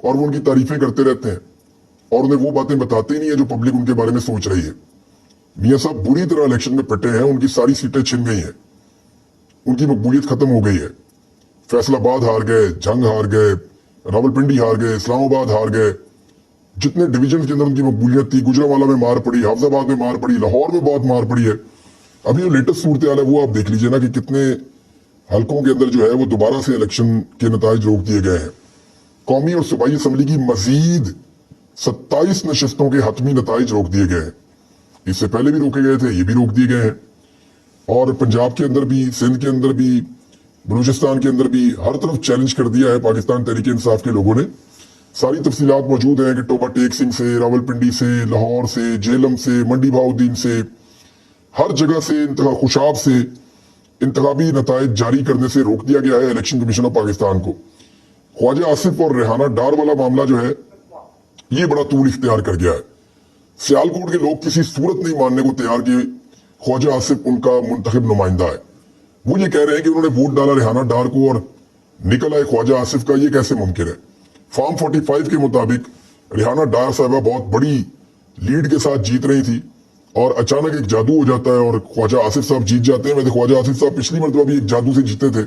और वो उनकी तारीफें करते रहते हैं और उन्हें वो बातें बताते ही नहीं है जो पब्लिक उनके बारे में सोच रही है। मियां साहब बुरी तरह इलेक्शन में पिटे हैं, उनकी सारी सीटें छिन गई हैं, उनकी मकबूलियत खत्म हो गई है। फैसलाबाद हार गए, जंग हार गए, रावलपिंडी हार गए, इस्लामाबाद हार गए। जितने डिवीजन के अंदर उनकी मकबूलियत थी, गुजरांवाला में मार पड़ी, हाफजाबाद में मार पड़ी, लाहौर में बहुत मार पड़ी है। अभी जो लेटेस्ट सूरत हाल है वो आप देख लीजिए ना कि कितने हलकों के अंदर जो है वो दोबारा से इलेक्शन के नताइज रोक दिए गए हैं। कौमी और सूबाई असम्बली की मजीद 27 नशिस्तों के हतमी नताइज रोक दिए गए हैं। इससे पहले भी रोके गए थे, ये भी रोक दिए गए हैं। और पंजाब के अंदर भी, सिंध के अंदर भी, बलूचिस्तान के अंदर भी हर तरफ चैलेंज कर दिया है पाकिस्तान तहरीक इंसाफ के लोगों ने। सारी तफसीलात मौजूद हैं कि टोबा टेक सिंह से, रावलपिंडी से, लाहौर से, जेलम से, मंडी बहाउद्दीन से, हर जगह से, खुशाब से इंतखाबी नताइज जारी करने से रोक दिया गया है इलेक्शन कमीशन ऑफ पाकिस्तान को। ख्वाजा आसिफ और रेहाना डार वाला मामला जो है ये बड़ा तूल इख्तियार कर गया है। सियालकोट के लोग किसी सूरत नहीं मानने को तैयार कि ख्वाजा आसिफ उनका मुंतखब नुमाइंदा है। वो ये कह रहे हैं कि उन्होंने वोट डाला रेहाना डार को और निकल आए ख्वाजा आसिफ का, ये कैसे मुमकिन है? फॉर्म 45 के मुताबिक रेहाना डार साहबा बहुत बड़ी लीड के साथ जीत रही थी और अचानक एक जादू हो जाता है और ख्वाजा आसिफ साहब जीत जाते हैं। वैसे ख्वाजा आसिफ साहब पिछली मरतबा भी एक जादू से जीते थे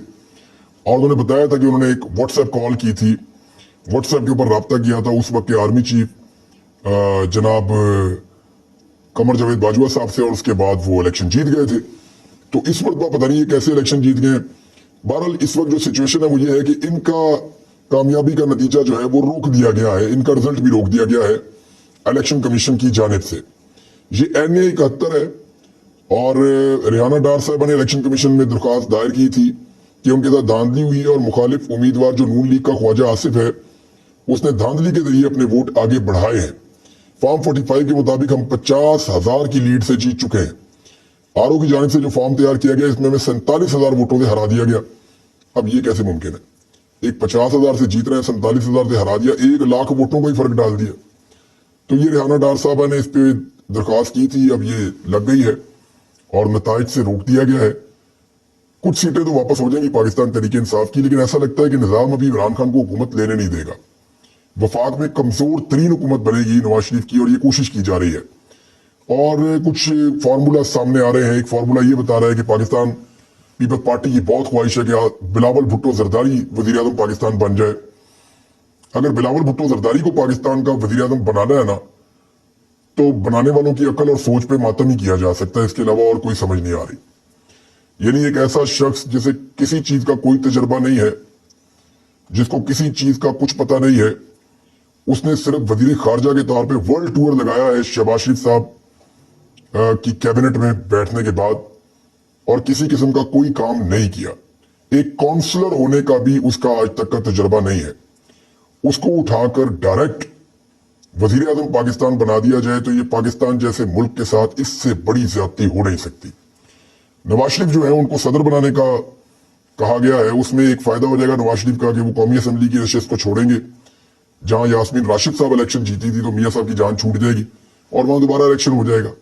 और उन्होंने बताया था कि उन्होंने एक व्हाट्सएप कॉल की थी, व्हाट्सएप के ऊपर राब्ता किया था उस वक्त के आर्मी चीफ जनाब कमर जावेद बाजवा साहब से, और उसके बाद वो इलेक्शन जीत गए थे। तो इस मरतबा पता नहीं ये कैसे इलेक्शन जीत गए। बहरहाल इस वक्त जो सिचुएशन है वो ये है कि इनका कामयाबी का नतीजा जो है वो रोक दिया गया है, इनका रिजल्ट भी रोक दिया गया है इलेक्शन कमीशन की जानिब से। ये NA 71 है और रेहाना डार साहब ने इलेक्शन कमीशन में दरख्वास्त दायर की थी कि उनके साथ धांधली हुई है और मुखालिफ उम्मीदवार जो नून लीग का ख्वाजा आसिफ है उसने धांधली के जरिए अपने वोट आगे बढ़ाए हैं। फॉर्म 45 के मुताबिक हम 50,000 की लीड से जीत चुके हैं। RO की जानिब से जो फॉर्म तैयार किया गया इसमें 47,000 वोटों से हरा दिया गया। अब ये कैसे मुमकिन है? एक 50,000 से जीत रहे हैं, 47,000 से हरा दिया, 1 लाख वोटों का ही फर्क डाल दिया। तो ये रेहाना डार साहबा ने इस पे दरख्वास्त की थी, अब ये लग गई है और नताइज से रोक दिया गया है। कुछ सीटें तो वापस हो जाएंगी पाकिस्तान तहरीक इंसाफ की, लेकिन ऐसा लगता है कि निजाम अभी इमरान खान को हुकूमत लेने नहीं देगा। वफाक में कमजोर तरीन हुकूमत बनेगी नवाज शरीफ की और ये कोशिश की जा रही है। और कुछ फार्मूला सामने आ रहे हैं। एक फार्मूला ये बता रहा है कि पाकिस्तान पीपल्स पार्टी की बहुत ख्वाहिश है कि बिलावल भुट्टो जरदारी वजीर आजम पाकिस्तान बन जाए। अगर बिलावल भुट्टो जरदारी को पाकिस्तान का वजीर आजम बनाना है ना, तो बनाने वालों की अकल और सोच पे मातम ही किया जा सकता है, इसके अलावा और कोई समझ नहीं आ रही। यानी एक ऐसा शख्स जिसे किसी चीज का कोई तजर्बा नहीं है, जिसको किसी चीज का कुछ पता नहीं है, उसने सिर्फ वजीर खारजा के तौर पे वर्ल्ड टूर लगाया है शहबाज शरीफ साहब की कैबिनेट में बैठने के बाद, और किसी किस्म का कोई काम नहीं किया। एक काउंसलर होने का भी उसका आज तक का तजर्बा नहीं है। उसको उठाकर डायरेक्ट वजीर आजम पाकिस्तान बना दिया जाए तो ये पाकिस्तान जैसे मुल्क के साथ इससे बड़ी ज्यादती हो नहीं सकती। नवाज शरीफ जो है उनको सदर बनाने का कहा गया है, उसमें एक फायदा हो जाएगा नवाज शरीफ का कि वो कौमी असम्बली की नशिस्त को छोड़ेंगे। जहां यास्मीन राशिद साहब इलेक्शन जीती थी तो मियां साहब की जान छूट जाएगी और वहां दोबारा इलेक्शन हो जाएगा।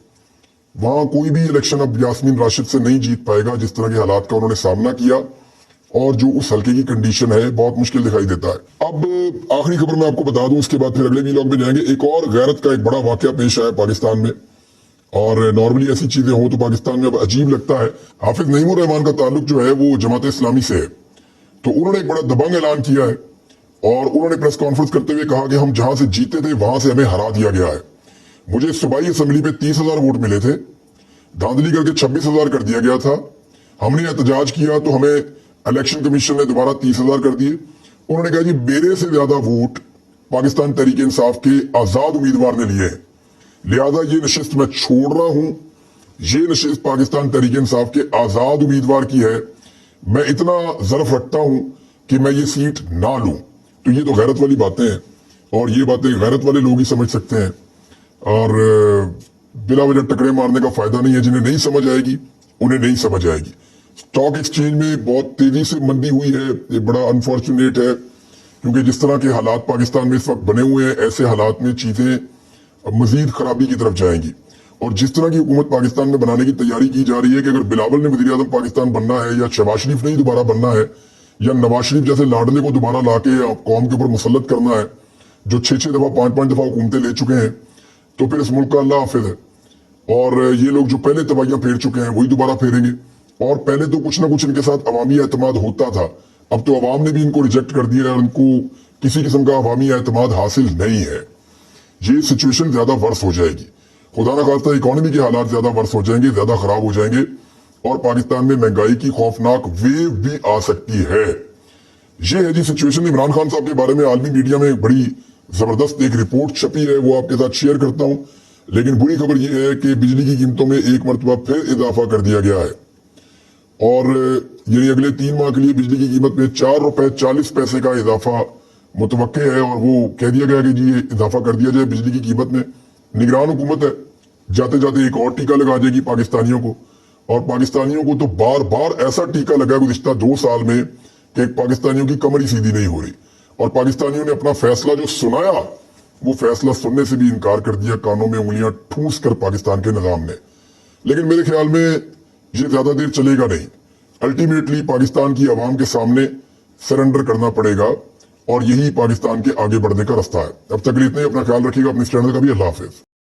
वहां कोई भी इलेक्शन अब यास्मीन राशिद से नहीं जीत पाएगा। जिस तरह के हालात का उन्होंने सामना किया और जो उस हल्के की कंडीशन है, बहुत मुश्किल दिखाई देता है। अब आखिरी खबर मैं आपको बता दूं, उसके बाद फिर अगले वीलॉग में जाएंगे। एक और गैरत का एक बड़ा वाकया पेश आया पाकिस्तान में, और नॉर्मली ऐसी चीजें हो तो पाकिस्तान में अब अजीब लगता है। हाफिज नईम उर रहमान का ताल्लुक जो है वो जमात इस्लामी से है, तो उन्होंने एक बड़ा दबंग ऐलान किया है और उन्होंने प्रेस कॉन्फ्रेंस करते हुए कहा कि हम जहां से जीते थे वहां से हमें हरा दिया गया है। मुझे सूबाई असेंबली पे 30,000 वोट मिले थे, धांधली करके 26,000 कर दिया गया था। हमने एहतजाज किया तो हमें इलेक्शन कमीशन ने दोबारा 30,000 कर दिए। उन्होंने कहा जी मेरे से ज्यादा वोट पाकिस्तान तहरीक इंसाफ के आजाद उम्मीदवार ने लिए हैं, लिहाजा ये नशिस्त मैं छोड़ रहा हूं। ये नशिस्त पाकिस्तान तहरीक इंसाफ के आजाद उम्मीदवार की है, मैं इतना ज़र्फ रखता हूं कि मैं ये सीट ना लूं। तो ये तो गैरत वाली बातें हैं और ये बातें गैरत वाले लोग ही समझ सकते हैं, और बिला वजह टकरे मारने का फायदा नहीं है। जिन्हें नहीं समझ आएगी उन्हें नहीं समझ आएगी। स्टॉक एक्सचेंज में बहुत तेजी से मंदी हुई है, ये बड़ा अनफॉर्चुनेट है, क्योंकि जिस तरह के हालात पाकिस्तान में इस वक्त बने हुए हैं, ऐसे हालात में चीजें मजीद खराबी की तरफ जाएंगी। और जिस तरह की हुकूमत पाकिस्तान में बनाने की तैयारी की जा रही है कि अगर बिलावल ने वज़ीर आज़म पाकिस्तान बनना है, या शहबाज शरीफ ने ही दोबारा बनना है, या नवाज शरीफ जैसे लाडले को दोबारा लाके कौम के ऊपर मुसल्लत करना है, जो 6-6 दफा 5-5 दफा हुकूमतें ले चुके हैं, तो फिर इस मुल्क का अल्लाह हाफिज है। और ये लोग जो पहले तबाहियां फेर चुके हैं वही दोबारा फेरेंगे। और पहले तो कुछ ना कुछ इनके साथ अवामी एतमाद होता था, अब तो अवाम ने भी इनको रिजेक्ट कर दिया है, उनको किसी किस्म का अवामी एतमाद हासिल नहीं है। ये सिचुएशन ज्यादा वर्स हो जाएगी, खुदा ना खास्ता इकोनॉमी के हालात ज्यादा वर्स हो जाएंगे, ज्यादा खराब हो जाएंगे, और पाकिस्तान में महंगाई की खौफनाक वेव भी आ सकती है। ये है जी सिचुएशन। इमरान खान साहब के बारे में आलमी मीडिया में बड़ी जबरदस्त एक रिपोर्ट छपी है, वो आपके साथ शेयर करता हूं। लेकिन बुरी खबर यह है कि बिजली की कीमतों में एक मरतबा फिर इजाफा कर दिया गया है, और यानी अगले 3 माह के लिए बिजली की कीमत में 4 रुपए 40 पैसे का इजाफा मुतवक्के है। और वो कह दिया गया कि जी ये इजाफा कर दिया जाए बिजली की कीमत में। निगरान हुकूमत है, जाते जाते एक और टीका लगा देगी पाकिस्तानियों को, और पाकिस्तानियों को तो बार बार ऐसा टीका लगा गुज़िश्ता 2 साल में कि पाकिस्तानियों की कमर ही सीधी नहीं हो रही। और पाकिस्तानियों ने अपना फैसला जो सुनाया, वो फैसला सुनने से भी इनकार कर दिया, कानों में उंगलियां ठूस कर पाकिस्तान के निजाम ने। लेकिन मेरे ख्याल में ये ज्यादा देर चलेगा नहीं। अल्टीमेटली पाकिस्तान की आवाम के सामने सरेंडर करना पड़ेगा, और यही पाकिस्तान के आगे बढ़ने का रास्ता है। अब तक इतना ही। अपना ख्याल रखिएगा, अपने इस चैनल का भी। अल्लाह हाफिज।